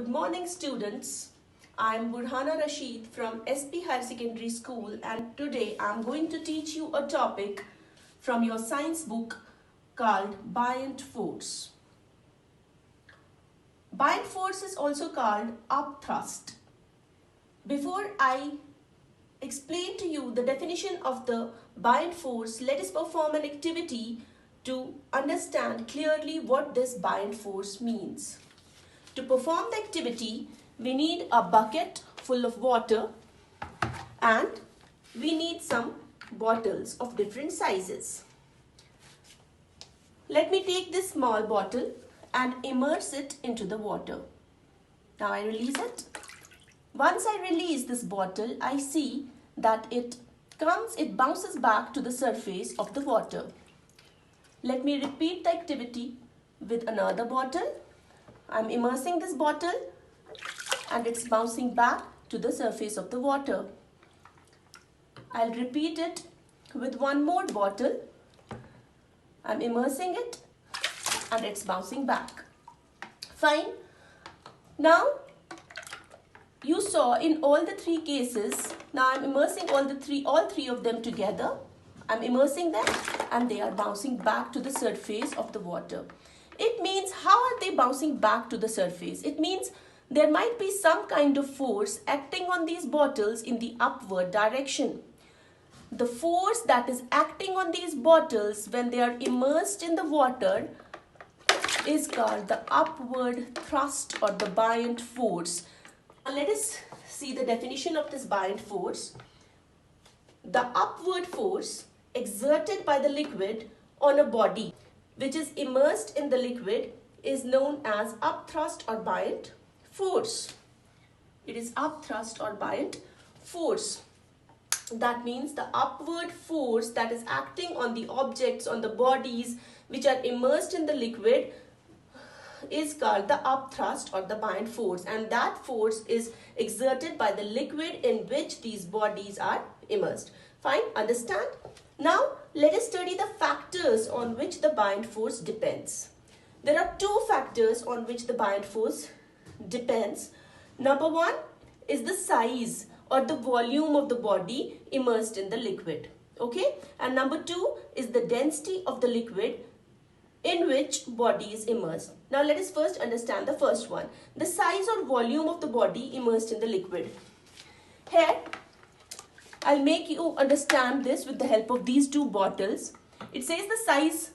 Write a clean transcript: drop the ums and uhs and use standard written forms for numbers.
Good morning, students. I am Burhana Rashid from SP Higher Secondary School, and today I am going to teach you a topic from your science book called Bouyant Force. Bouyant Force is also called upthrust. Before I explain to you the definition of the Bouyant Force, let us perform an activity to understand clearly what this Bouyant Force means. To perform the activity, we need a bucket full of water and we need some bottles of different sizes. Let me take this small bottle and immerse it into the water. Now I release it. Once I release this bottle, I see that it bounces back to the surface of the water. Let me repeat the activity with another bottle. I'm immersing this bottle and it's bouncing back to the surface of the water. I'll repeat it with one more bottle. I'm immersing it and it's bouncing back. Fine. Now, you saw in all the three cases, now I'm immersing all three of them together. I'm immersing them and they are bouncing back to the surface of the water. It means, how are they bouncing back to the surface? It means there might be some kind of force acting on these bottles in the upward direction. The force that is acting on these bottles when they are immersed in the water is called the upward thrust or the buoyant force. Now let us see the definition of this buoyant force. The upward force exerted by the liquid on a body which is immersed in the liquid is known as upthrust or buoyant force. It is upthrust or buoyant force. That means the upward force that is acting on the objects, on the bodies which are immersed in the liquid is called the upthrust or the buoyant force, and that force is exerted by the liquid in which these bodies are immersed. Fine, understand? Now, let us study the factors on which the buoyant force depends. There are two factors on which the buoyant force depends. Number one is the size or the volume of the body immersed in the liquid. Okay? And number two is the density of the liquid in which body is immersed. Now, let us first understand the first one. The size or volume of the body immersed in the liquid. Here, I'll make you understand this with the help of these two bottles. It says the size